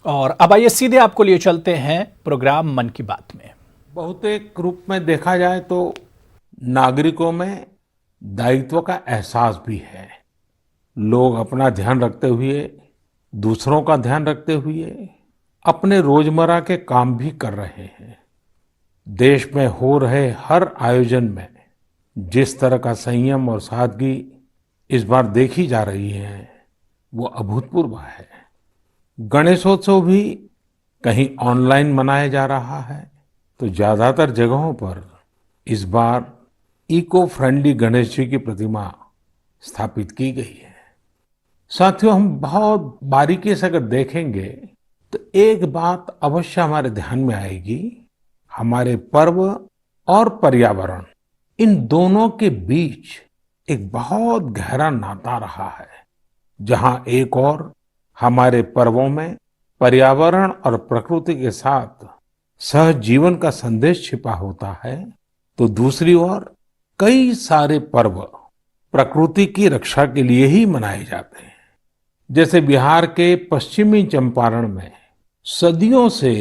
और अब आइए सीधे आपको लिए चलते हैं प्रोग्राम मन की बात में। बहुतेक रूप में देखा जाए तो नागरिकों में दायित्व का एहसास भी है। लोग अपना ध्यान रखते हुए, दूसरों का ध्यान रखते हुए अपने रोजमर्रा के काम भी कर रहे हैं। देश में हो रहे हर आयोजन में जिस तरह का संयम और सादगी इस बार देखी जा रही है, वो अभूतपूर्व है। गणेशोत्सव भी कहीं ऑनलाइन मनाया जा रहा है, तो ज्यादातर जगहों पर इस बार इको फ्रेंडली गणेश जी की प्रतिमा स्थापित की गई है। साथियों, हम बहुत बारीकी से अगर देखेंगे तो एक बात अवश्य हमारे ध्यान में आएगी। हमारे पर्व और पर्यावरण, इन दोनों के बीच एक बहुत गहरा नाता रहा है। जहां एक और हमारे पर्वों में पर्यावरण और प्रकृति के साथ सहजीवन का संदेश छिपा होता है, तो दूसरी ओर कई सारे पर्व प्रकृति की रक्षा के लिए ही मनाए जाते हैं। जैसे बिहार के पश्चिमी चंपारण में सदियों से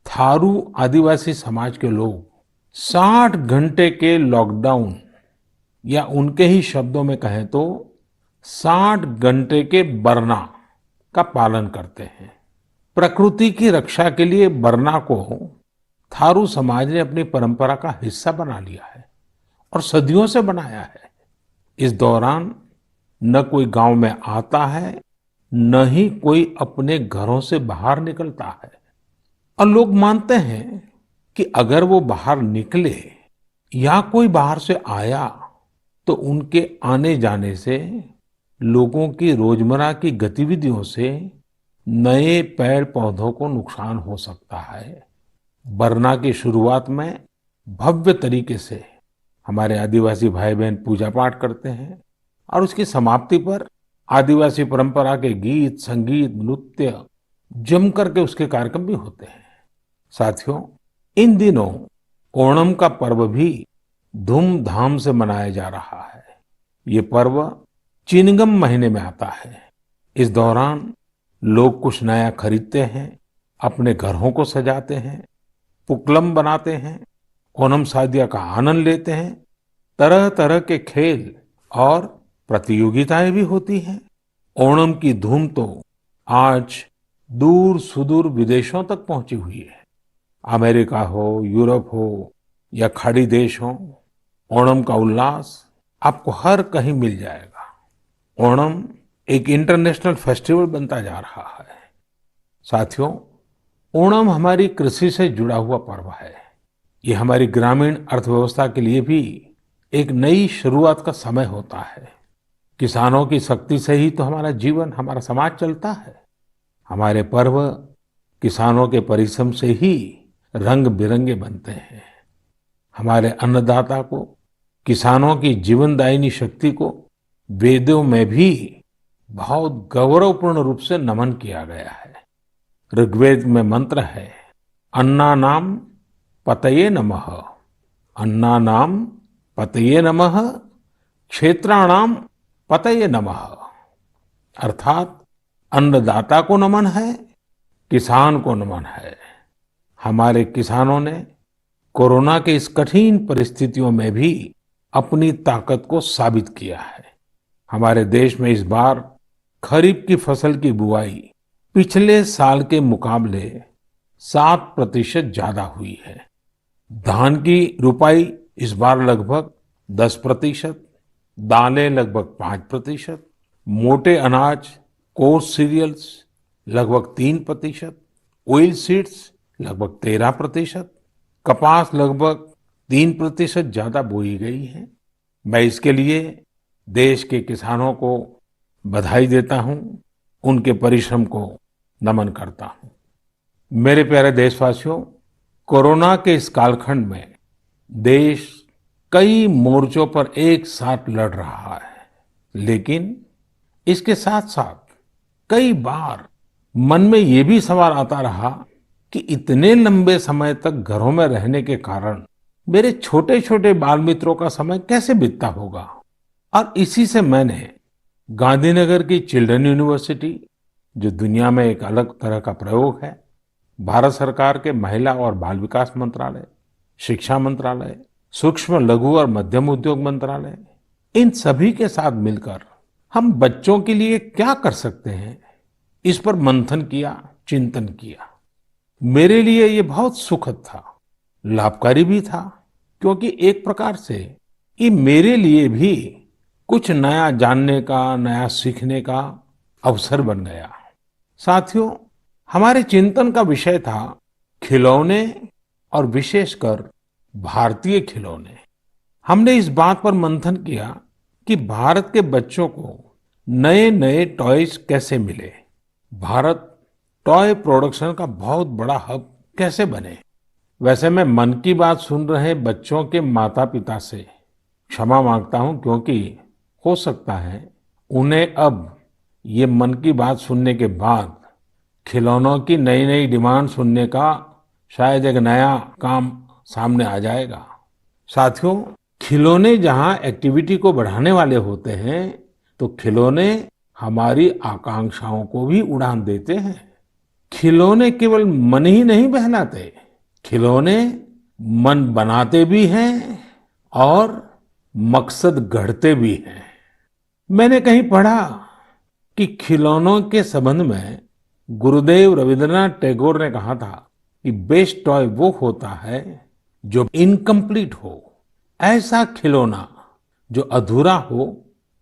थारू आदिवासी समाज के लोग 60 घंटे के लॉकडाउन, या उनके ही शब्दों में कहें तो 60 घंटे के बरना का पालन करते हैं। प्रकृति की रक्षा के लिए बरना को थारू समाज ने अपनी परंपरा का हिस्सा बना लिया है और सदियों से बनाया है। इस दौरान न कोई गांव में आता है, न ही कोई अपने घरों से बाहर निकलता है। और लोग मानते हैं कि अगर वो बाहर निकले या कोई बाहर से आया, तो उनके आने जाने से लोगों की रोजमर्रा की गतिविधियों से नए पेड़ पौधों को नुकसान हो सकता है। बरना की शुरुआत में भव्य तरीके से हमारे आदिवासी भाई बहन पूजा पाठ करते हैं और उसकी समाप्ति पर आदिवासी परंपरा के गीत, संगीत, नृत्य जम करके उसके कार्यक्रम भी होते हैं। साथियों, इन दिनों ओणम का पर्व भी धूमधाम से मनाया जा रहा है। ये पर्व चिनगम महीने में आता है। इस दौरान लोग कुछ नया खरीदते हैं, अपने घरों को सजाते हैं, पुक्लम बनाते हैं, ओणम सादिया का आनंद लेते हैं। तरह तरह के खेल और प्रतियोगिताएं भी होती हैं। ओणम की धूम तो आज दूर सुदूर विदेशों तक पहुंची हुई है। अमेरिका हो, यूरोप हो या खाड़ी देश हो, ओणम का उल्लास आपको हर कहीं मिल जाएगा। ओणम एक इंटरनेशनल फेस्टिवल बनता जा रहा है। साथियों, ओणम हमारी कृषि से जुड़ा हुआ पर्व है। ये हमारी ग्रामीण अर्थव्यवस्था के लिए भी एक नई शुरुआत का समय होता है। किसानों की शक्ति से ही तो हमारा जीवन, हमारा समाज चलता है। हमारे पर्व किसानों के परिश्रम से ही रंग बिरंगे बनते हैं। हमारे अन्नदाता को, किसानों की जीवनदायिनी शक्ति को वेदों में भी बहुत गौरवपूर्ण रूप से नमन किया गया है। ऋग्वेद में मंत्र है, अन्नानाम पतये नमः, अन्नानाम पतये नमः, क्षेत्राणाम पतये नमः। अर्थात अन्नदाता को नमन है, किसान को नमन है। हमारे किसानों ने कोरोना के इस कठिन परिस्थितियों में भी अपनी ताकत को साबित किया है। हमारे देश में इस बार खरीफ की फसल की बुआई पिछले साल के मुकाबले 7% ज्यादा हुई है। धान की रुपाई इस बार लगभग 10%, दालें लगभग 5%, मोटे अनाज, कोर्स सीरियल्स लगभग 3%, ऑयल सीड्स लगभग 13%, कपास लगभग 3% ज्यादा बोई गई है। मैं इसके लिए देश के किसानों को बधाई देता हूं, उनके परिश्रम को नमन करता हूं। मेरे प्यारे देशवासियों, कोरोना के इस कालखंड में देश कई मोर्चों पर एक साथ लड़ रहा है, लेकिन इसके साथ साथ कई बार मन में ये भी सवाल आता रहा कि इतने लंबे समय तक घरों में रहने के कारण मेरे छोटे छोटे बाल मित्रों का समय कैसे बीतता होगा। और इसी से मैंने गांधीनगर की चिल्ड्रन यूनिवर्सिटी जो दुनिया में एक अलग तरह का प्रयोग है। भारत सरकार के महिला और बाल विकास मंत्रालय, शिक्षा मंत्रालय, सूक्ष्म लघु और मध्यम उद्योग मंत्रालय, इन सभी के साथ मिलकर हम बच्चों के लिए क्या कर सकते हैं, इस पर मंथन किया, चिंतन किया। मेरे लिए ये बहुत सुखद था, लाभकारी भी था, क्योंकि एक प्रकार से ये मेरे लिए भी कुछ नया जानने का, नया सीखने का अवसर बन गया। साथियों, हमारे चिंतन का विषय था खिलौने और विशेषकर भारतीय खिलौने। हमने इस बात पर मंथन किया कि भारत के बच्चों को नए नए टॉयज कैसे मिले, भारत टॉय प्रोडक्शन का बहुत बड़ा हब कैसे बने। वैसे मैं मन की बात सुन रहे बच्चों के माता पिता से क्षमा मांगता हूं, क्योंकि हो सकता है उन्हें अब ये मन की बात सुनने के बाद खिलौनों की नई नई डिमांड सुनने का शायद एक नया काम सामने आ जाएगा। साथियों, खिलौने जहां एक्टिविटी को बढ़ाने वाले होते हैं, तो खिलौने हमारी आकांक्षाओं को भी उड़ान देते हैं। खिलौने केवल मन ही नहीं बहलाते, खिलौने मन बनाते भी हैं और मकसद गढ़ते भी हैं। मैंने कहीं पढ़ा कि खिलौनों के संबंध में गुरुदेव रविंद्रनाथ टैगोर ने कहा था कि बेस्ट टॉय वो होता है जो इनकम्प्लीट हो, ऐसा खिलौना जो अधूरा हो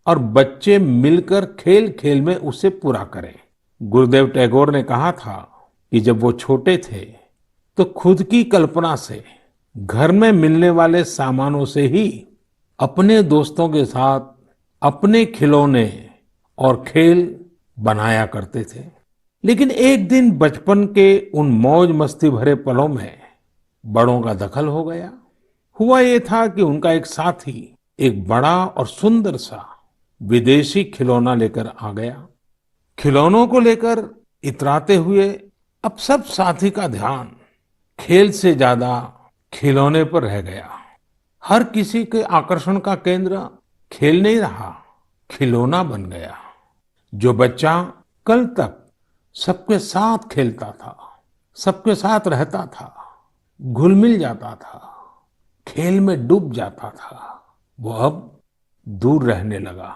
और बच्चे मिलकर खेल खेल में उसे पूरा करें। गुरुदेव टैगोर ने कहा था कि जब वो छोटे थे तो खुद की कल्पना से घर में मिलने वाले सामानों से ही अपने दोस्तों के साथ अपने खिलौने और खेल बनाया करते थे। लेकिन एक दिन बचपन के उन मौज मस्ती भरे पलों में बड़ों का दखल हो गया। हुआ ये था कि उनका एक साथी एक बड़ा और सुंदर सा विदेशी खिलौना लेकर आ गया। खिलौनों को लेकर इतराते हुए अब सब साथी का ध्यान खेल से ज्यादा खिलौने पर रह गया। हर किसी के आकर्षण का केंद्र खेल नहीं रहा, खिलौना बन गया। जो बच्चा कल तक सबके साथ खेलता था, सबके साथ रहता था, घुल मिल जाता था, खेल में डूब जाता था, वो अब दूर रहने लगा।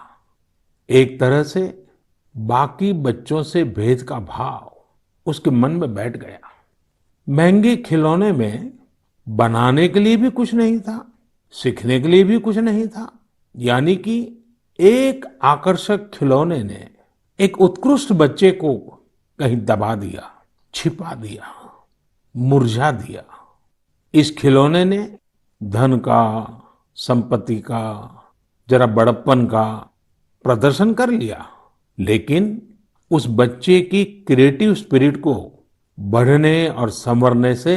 एक तरह से बाकी बच्चों से भेद का भाव उसके मन में बैठ गया। महंगे खिलौने में बनाने के लिए भी कुछ नहीं था, सीखने के लिए भी कुछ नहीं था। यानी कि एक आकर्षक खिलौने ने एक उत्कृष्ट बच्चे को कहीं दबा दिया, छिपा दिया, मुरझा दिया। इस खिलौने ने धन का, संपत्ति का, जरा बड़प्पन का प्रदर्शन कर लिया, लेकिन उस बच्चे की क्रिएटिव स्पिरिट को बढ़ने और संवरने से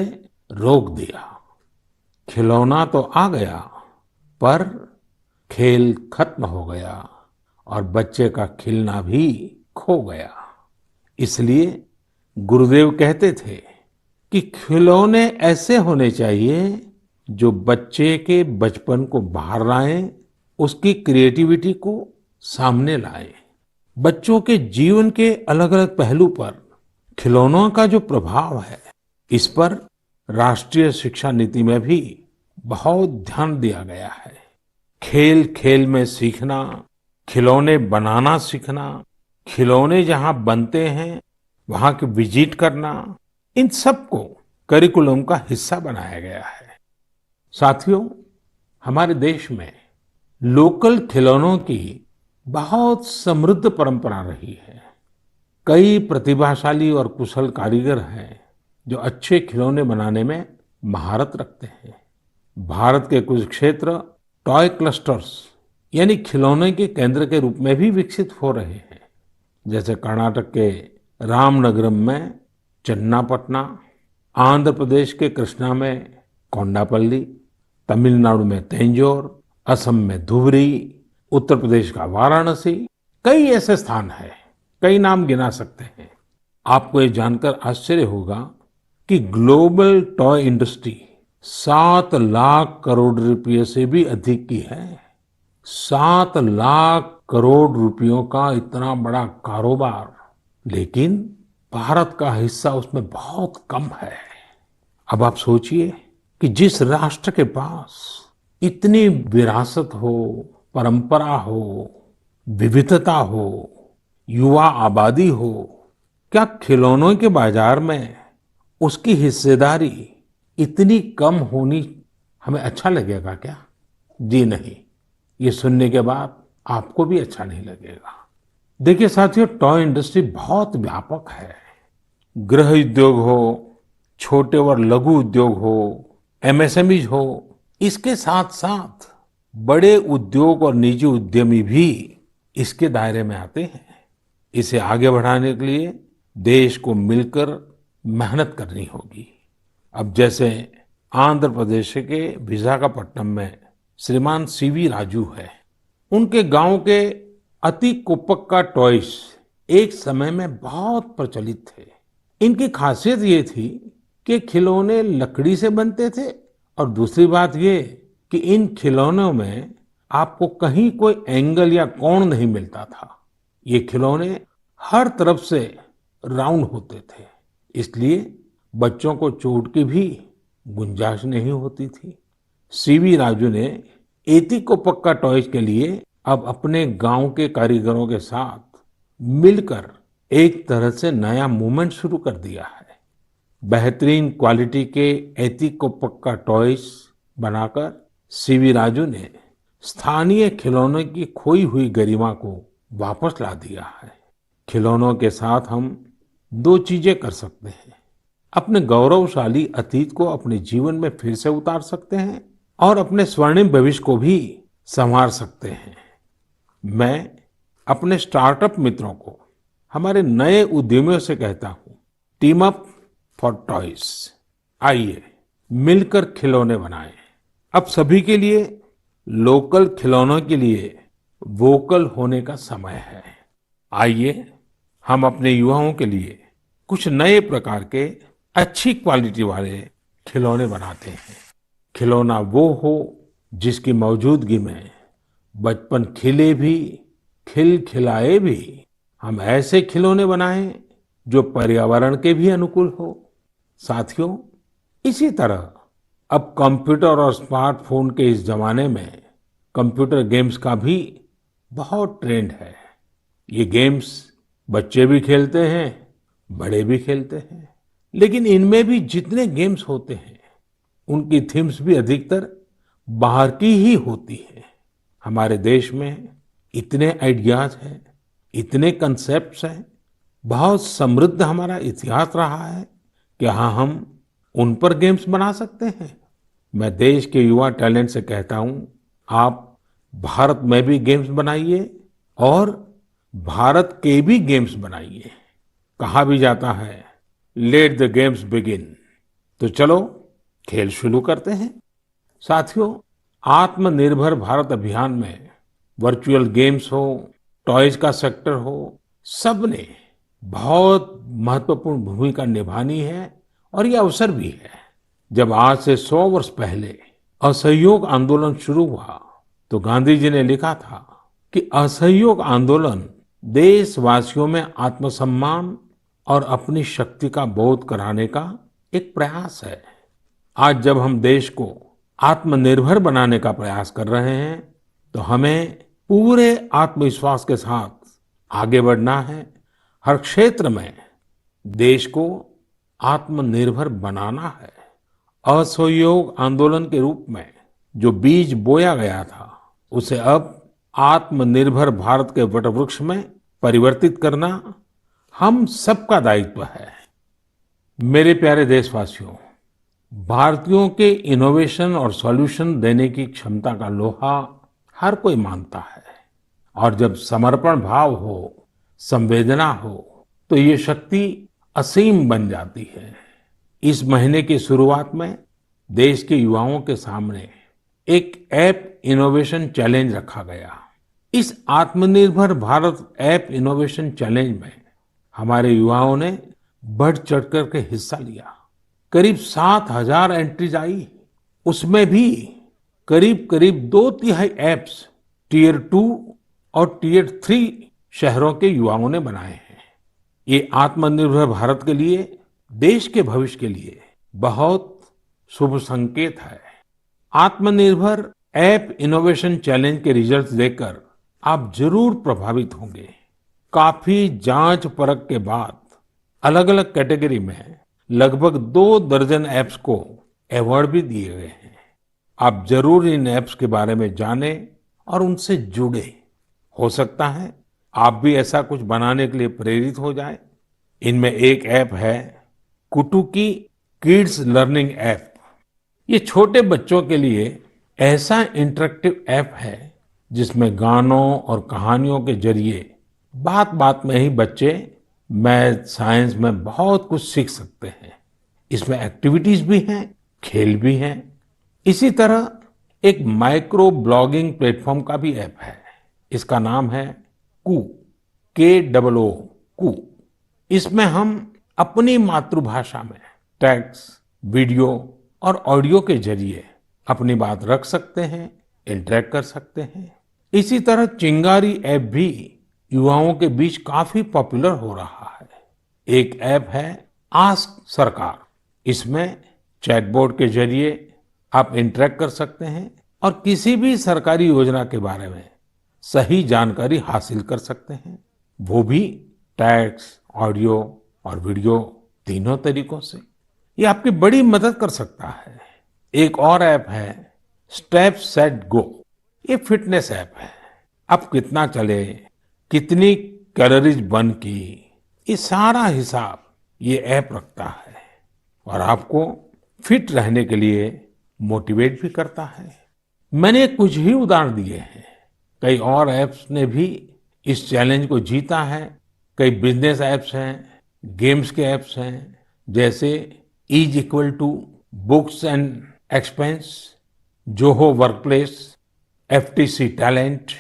रोक दिया। खिलौना तो आ गया, पर खेल खत्म हो गया और बच्चे का खिलना भी खो गया। इसलिए गुरुदेव कहते थे कि खिलौने ऐसे होने चाहिए जो बच्चे के बचपन को बाहर लाएं, उसकी क्रिएटिविटी को सामने लाएं। बच्चों के जीवन के अलग अलग पहलू पर खिलौनों का जो प्रभाव है, इस पर राष्ट्रीय शिक्षा नीति में भी बहुत ध्यान दिया गया है। खेल खेल में सीखना, खिलौने बनाना सीखना, खिलौने जहां बनते हैं वहां की विजिट करना, इन सबको करिकुलम का हिस्सा बनाया गया है। साथियों, हमारे देश में लोकल खिलौनों की बहुत समृद्ध परंपरा रही है। कई प्रतिभाशाली और कुशल कारीगर हैं जो अच्छे खिलौने बनाने में महारत रखते हैं। भारत के कुछ क्षेत्र टॉय क्लस्टर्स यानी खिलौने के केंद्र के रूप में भी विकसित हो रहे हैं। जैसे कर्नाटक के रामनगरम में चन्नापटना, आंध्र प्रदेश के कृष्णा में कोंडापल्ली, तमिलनाडु में तंजौर, असम में धुबरी, उत्तर प्रदेश का वाराणसी, कई ऐसे स्थान हैं, कई नाम गिना सकते हैं। आपको ये जानकर आश्चर्य होगा कि global toy industry 7 lakh crore रुपए से भी अधिक की है। 7 लाख करोड़ रुपयों का इतना बड़ा कारोबार लेकिन भारत का हिस्सा उसमें बहुत कम है। अब आप सोचिए कि जिस राष्ट्र के पास इतनी विरासत हो, परंपरा हो, विविधता हो, युवा आबादी हो, क्या खिलौनों के बाजार में उसकी हिस्सेदारी इतनी कम होनी हमें अच्छा लगेगा क्या? जी नहीं, ये सुनने के बाद आपको भी अच्छा नहीं लगेगा। देखिए साथियों, टॉय इंडस्ट्री बहुत व्यापक है। गृह उद्योग हो, छोटे और लघु उद्योग हो, एमएसएमईज हो, इसके साथ साथ बड़े उद्योग और निजी उद्यमी भी इसके दायरे में आते हैं। इसे आगे बढ़ाने के लिए देश को मिलकर मेहनत करनी होगी। अब जैसे आंध्र प्रदेश के विशाखापट्टनम में श्रीमान सीवी राजू है। उनके गांव के अति कुप्पका टॉयज एक समय में बहुत प्रचलित थे। इनकी खासियत ये थी कि खिलौने लकड़ी से बनते थे और दूसरी बात ये कि इन खिलौनों में आपको कहीं कोई एंगल या कोण नहीं मिलता था। ये खिलौने हर तरफ से राउंड होते थे, इसलिए बच्चों को चोट की भी गुंजाइश नहीं होती थी। सीवी राजू ने एती को पक्का टॉयज के लिए अब अपने गांव के कारीगरों के साथ मिलकर एक तरह से नया मूवमेंट शुरू कर दिया है। बेहतरीन क्वालिटी के एती को पक्का टॉयज बनाकर सीवी राजू ने स्थानीय खिलौनों की खोई हुई गरिमा को वापस ला दिया है। खिलौनों के साथ हम दो चीजें कर सकते हैं। अपने गौरवशाली अतीत को अपने जीवन में फिर से उतार सकते हैं और अपने स्वर्णिम भविष्य को भी संवार सकते हैं। मैं अपने स्टार्टअप मित्रों को, हमारे नए उद्यमियों से कहता हूं, टीम अप फॉर टॉयज। आइए मिलकर खिलौने बनाएं। अब सभी के लिए लोकल खिलौनों के लिए वोकल होने का समय है। आइए हम अपने युवाओं के लिए कुछ नए प्रकार के अच्छी क्वालिटी वाले खिलौने बनाते हैं। खिलौना वो हो जिसकी मौजूदगी में बचपन खिले भी, खिलखिलाए भी। हम ऐसे खिलौने बनाएं जो पर्यावरण के भी अनुकूल हो। साथियों, इसी तरह अब कंप्यूटर और स्मार्टफोन के इस जमाने में कंप्यूटर गेम्स का भी बहुत ट्रेंड है। ये गेम्स बच्चे भी खेलते हैं, बड़े भी खेलते हैं, लेकिन इनमें भी जितने गेम्स होते हैं उनकी थीम्स भी अधिकतर बाहर की ही होती है। हमारे देश में इतने आइडियाज हैं, इतने कंसेप्ट्स हैं, बहुत समृद्ध हमारा इतिहास रहा है कि हाँ, हम उन पर गेम्स बना सकते हैं। मैं देश के युवा टैलेंट से कहता हूं, आप भारत में भी गेम्स बनाइए और भारत के भी गेम्स बनाइए। कहा भी जाता है, लेट द गेम्स बिगिन। तो चलो खेल शुरू करते हैं। साथियों, आत्मनिर्भर भारत अभियान में वर्चुअल गेम्स हो, टॉयज का सेक्टर हो, सबने बहुत महत्वपूर्ण भूमिका निभानी है और ये अवसर भी है। जब आज से 100 वर्ष पहले असहयोग आंदोलन शुरू हुआ तो गांधी जी ने लिखा था कि असहयोग आंदोलन देशवासियों में आत्मसम्मान और अपनी शक्ति का बोध कराने का एक प्रयास है। आज जब हम देश को आत्मनिर्भर बनाने का प्रयास कर रहे हैं तो हमें पूरे आत्मविश्वास के साथ आगे बढ़ना है। हर क्षेत्र में देश को आत्मनिर्भर बनाना है। असहयोग आंदोलन के रूप में जो बीज बोया गया था उसे अब आत्मनिर्भर भारत के वटवृक्ष में परिवर्तित करना हम सबका दायित्व है। मेरे प्यारे देशवासियों, भारतीयों के इनोवेशन और सॉल्यूशन देने की क्षमता का लोहा हर कोई मानता है और जब समर्पण भाव हो, संवेदना हो, तो ये शक्ति असीम बन जाती है। इस महीने की शुरुआत में देश के युवाओं के सामने एक ऐप इनोवेशन चैलेंज रखा गया। इस आत्मनिर्भर भारत ऐप इनोवेशन चैलेंज में हमारे युवाओं ने बढ़ चढ़ करके हिस्सा लिया। करीब 7,000 एंट्रीज आई। उसमें भी करीब करीब 2/3 ऐप्स टियर 2 और टियर 3 शहरों के युवाओं ने बनाए हैं। ये आत्मनिर्भर भारत के लिए, देश के भविष्य के लिए बहुत शुभ संकेत है। आत्मनिर्भर ऐप इनोवेशन चैलेंज के रिजल्ट्स देखकर आप जरूर प्रभावित होंगे। काफी जांच परख के बाद अलग अलग कैटेगरी में लगभग 2 दर्जन ऐप्स को अवार्ड भी दिए गए हैं। आप जरूर इन ऐप्स के बारे में जानें और उनसे जुड़े। हो सकता है आप भी ऐसा कुछ बनाने के लिए प्रेरित हो जाए। इनमें एक ऐप है कुटुकी किड्स लर्निंग ऐप। ये छोटे बच्चों के लिए ऐसा इंटरेक्टिव ऐप है जिसमें गानों और कहानियों के जरिए बात बात में ही बच्चे मैथ साइंस में बहुत कुछ सीख सकते हैं। इसमें एक्टिविटीज भी हैं, खेल भी हैं। इसी तरह एक माइक्रो ब्लॉगिंग प्लेटफॉर्म का भी ऐप है। इसका नाम है कू, KOO कू। इसमें हम अपनी मातृभाषा में टेक्स्ट, वीडियो और ऑडियो के जरिए अपनी बात रख सकते हैं, इंटरेक्ट कर सकते हैं। इसी तरह चिंगारी ऐप भी युवाओं के बीच काफी पॉपुलर हो रहा है। एक ऐप है आस्क सरकार। इसमें चैटबॉट के जरिए आप इंटरेक्ट कर सकते हैं और किसी भी सरकारी योजना के बारे में सही जानकारी हासिल कर सकते हैं, वो भी टेक्स्ट, ऑडियो और वीडियो तीनों तरीकों से। ये आपकी बड़ी मदद कर सकता है। एक और ऐप है स्टेप सेट गो। ये फिटनेस ऐप है। आप कितना चले, कितनी कैलोरीज बर्न की, ये सारा हिसाब ये ऐप रखता है और आपको फिट रहने के लिए मोटिवेट भी करता है। मैंने कुछ ही उदाहरण दिए हैं। कई और ऐप्स ने भी इस चैलेंज को जीता है। कई बिजनेस ऐप्स हैं, गेम्स के ऐप्स हैं, जैसे is equal to books and expense, Zoho workplace, FTC talent.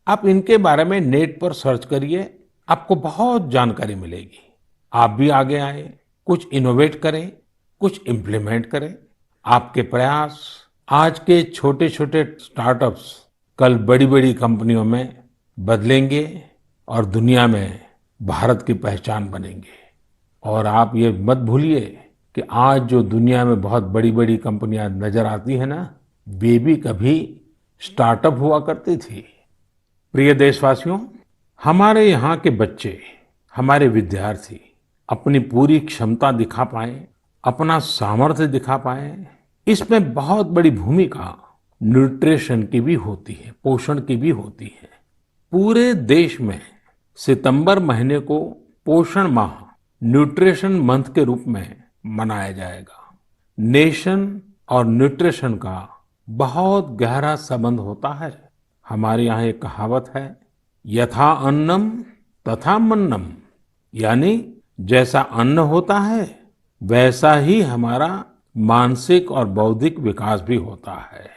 आप इनके बारे में नेट पर सर्च करिए, आपको बहुत जानकारी मिलेगी। आप भी आगे आए, कुछ इनोवेट करें, कुछ इम्प्लीमेंट करें। आपके प्रयास आज के छोटे छोटे स्टार्टअप्स कल बड़ी बड़ी कंपनियों में बदलेंगे और दुनिया में भारत की पहचान बनेंगे। और आप ये मत भूलिए कि आज जो दुनिया में बहुत बड़ी बड़ी कंपनियां नजर आती है ना, वे भी कभी स्टार्टअप हुआ करती थी। प्रिय देशवासियों, हमारे यहाँ के बच्चे, हमारे विद्यार्थी अपनी पूरी क्षमता दिखा पाए, अपना सामर्थ्य दिखा पाए, इसमें बहुत बड़ी भूमिका न्यूट्रिशन की भी होती है, पोषण की भी होती है। पूरे देश में सितंबर महीने को पोषण माह, न्यूट्रिशन मंथ के रूप में मनाया जाएगा। नेशन और न्यूट्रिशन का बहुत गहरा संबंध होता है। हमारे यहाँ एक कहावत है, यथा अन्नम तथा मन्नम, यानी जैसा अन्न होता है वैसा ही हमारा मानसिक और बौद्धिक विकास भी होता है।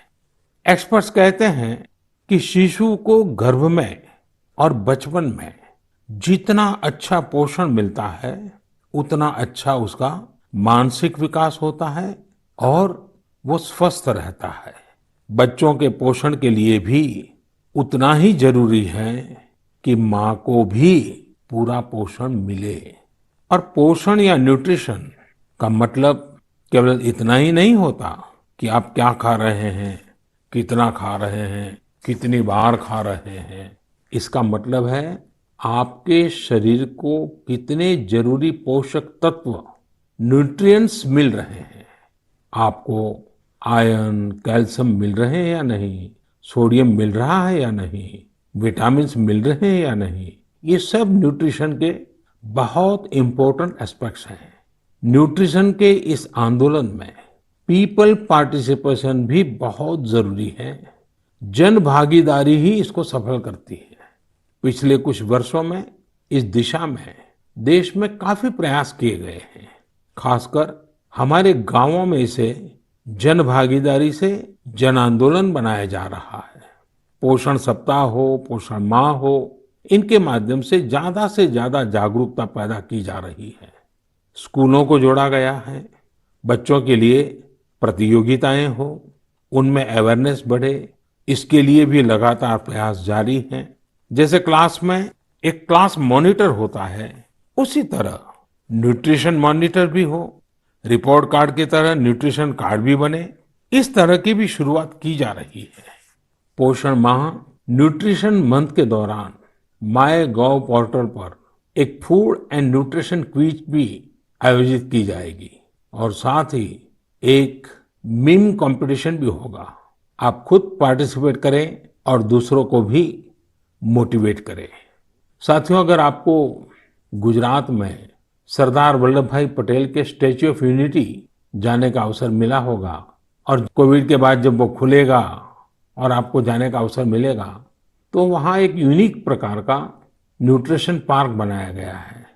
एक्सपर्ट्स कहते हैं कि शिशु को गर्भ में और बचपन में जितना अच्छा पोषण मिलता है उतना अच्छा उसका मानसिक विकास होता है और वो स्वस्थ रहता है। बच्चों के पोषण के लिए भी उतना ही जरूरी है कि माँ को भी पूरा पोषण मिले। और पोषण या न्यूट्रिशन का मतलब केवल इतना ही नहीं होता कि आप क्या खा रहे हैं, कितना खा रहे हैं, कितनी बार खा रहे हैं। इसका मतलब है आपके शरीर को कितने जरूरी पोषक तत्व, न्यूट्रिएंट्स मिल रहे हैं। आपको आयरन, कैल्शियम मिल रहे हैं या नहीं, सोडियम मिल रहा है या नहीं, विटामिन्स मिल रहे हैं या नहीं, ये सब न्यूट्रिशन के बहुत इंपॉर्टेंट एस्पेक्ट्स हैं। न्यूट्रिशन के इस आंदोलन में पीपल पार्टिसिपेशन भी बहुत जरूरी है। जन भागीदारी ही इसको सफल करती है। पिछले कुछ वर्षों में इस दिशा में देश में काफी प्रयास किए गए हैं। खासकर हमारे गांवों में इसे जन भागीदारी से जन आंदोलन बनाया जा रहा है। पोषण सप्ताह हो, पोषण माह हो, इनके माध्यम से ज्यादा जागरूकता पैदा की जा रही है। स्कूलों को जोड़ा गया है, बच्चों के लिए प्रतियोगिताएं हो, उनमें अवेयरनेस बढ़े, इसके लिए भी लगातार प्रयास जारी हैं। जैसे क्लास में एक क्लास मॉनिटर होता है, उसी तरह न्यूट्रिशन मॉनिटर भी हो, रिपोर्ट कार्ड की तरह न्यूट्रिशन कार्ड भी बने, इस तरह की भी शुरुआत की जा रही है। पोषण माह न्यूट्रिशन मंथ के दौरान माय गॉव पोर्टल पर एक फूड एंड न्यूट्रिशन क्विज भी आयोजित की जाएगी और साथ ही एक मीम कंपटीशन भी होगा। आप खुद पार्टिसिपेट करें और दूसरों को भी मोटिवेट करें। साथियों, अगर आपको गुजरात में सरदार वल्लभ भाई पटेल के स्टैच्यू ऑफ यूनिटी जाने का अवसर मिला होगा और कोविड के बाद जब वो खुलेगा और आपको जाने का अवसर मिलेगा, तो वहाँ एक यूनिक प्रकार का न्यूट्रिशन पार्क बनाया गया है।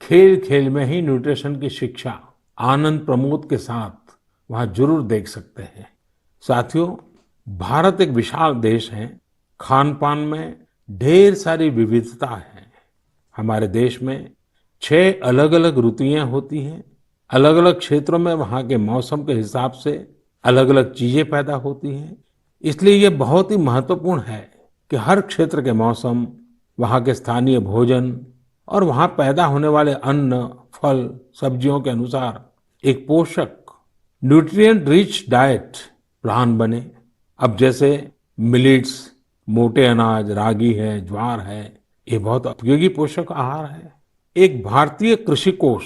खेल खेल में ही न्यूट्रिशन की शिक्षा आनंद प्रमोद के साथ वहाँ जरूर देख सकते हैं। साथियों, भारत एक विशाल देश है। खान पान में ढेर सारी विविधता है। हमारे देश में 6 अलग अलग ऋतुएं होती हैं। अलग अलग क्षेत्रों में वहाँ के मौसम के हिसाब से अलग अलग चीजें पैदा होती हैं। इसलिए ये बहुत ही महत्वपूर्ण है कि हर क्षेत्र के मौसम, वहाँ के स्थानीय भोजन और वहाँ पैदा होने वाले अन्न, फल, सब्जियों के अनुसार एक पोषक न्यूट्रिएंट रिच डाइट प्लान बने। अब जैसे मिलेट्स, मोटे अनाज, रागी है, ज्वार है, ये बहुत उपयोगी पोषक आहार है। एक भारतीय कृषि कोष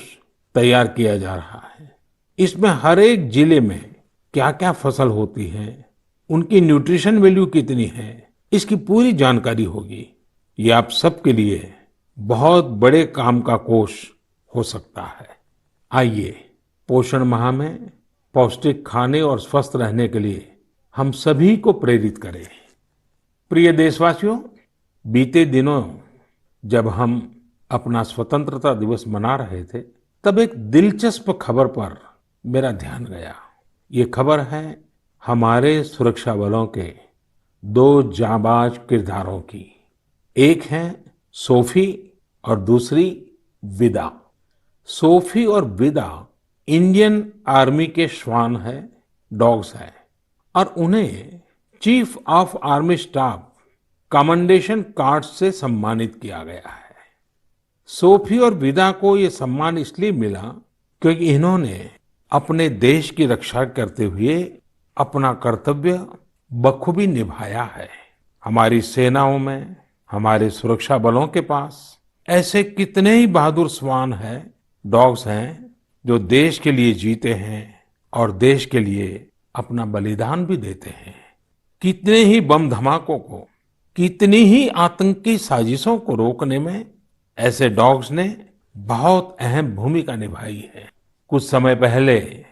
तैयार किया जा रहा है। इसमें हर एक जिले में क्या क्या फसल होती है, उनकी न्यूट्रिशन वैल्यू कितनी है, इसकी पूरी जानकारी होगी। ये आप सबके लिए बहुत बड़े काम का कोष हो सकता है। आइए, पोषण माह में पौष्टिक खाने और स्वस्थ रहने के लिए हम सभी को प्रेरित करें। प्रिय देशवासियों, बीते दिनों जब हम अपना स्वतंत्रता दिवस मना रहे थे, तब एक दिलचस्प खबर पर मेरा ध्यान गया। ये खबर है हमारे सुरक्षा बलों के 2 जाबाज किरदारों की। एक है सोफी और दूसरी विदा। सोफी और विदा इंडियन आर्मी के श्वान है, डॉग्स हैं, और उन्हें chief of army staff commendation card से सम्मानित किया गया है। सोफी और विदा को ये सम्मान इसलिए मिला क्योंकि इन्होंने अपने देश की रक्षा करते हुए अपना कर्तव्य बखूबी निभाया है। हमारी सेनाओं में, हमारे सुरक्षा बलों के पास ऐसे कितने ही बहादुर श्वान हैं, डॉग्स हैं, जो देश के लिए जीते हैं और देश के लिए अपना बलिदान भी देते हैं। कितने ही बम धमाकों को, कितनी ही आतंकी साजिशों को रोकने में ऐसे डॉग्स ने बहुत अहम भूमिका निभाई है। कुछ समय पहले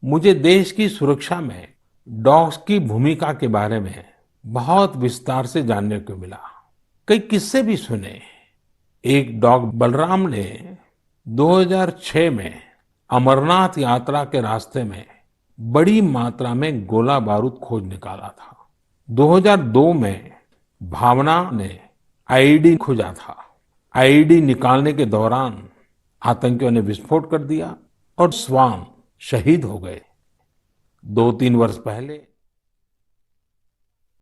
मुझे देश की सुरक्षा में डॉग्स की भूमिका के बारे में बहुत विस्तार से जानने को मिला। कई किस्से भी सुने। एक डॉग बलराम ने 2006 में अमरनाथ यात्रा के रास्ते में बड़ी मात्रा में गोला बारूद खोज निकाला था। 2002 में भावना ने आईईडी खोजा था। आईईडी निकालने के दौरान आतंकियों ने विस्फोट कर दिया और श्वान शहीद हो गए। 2-3 वर्ष पहले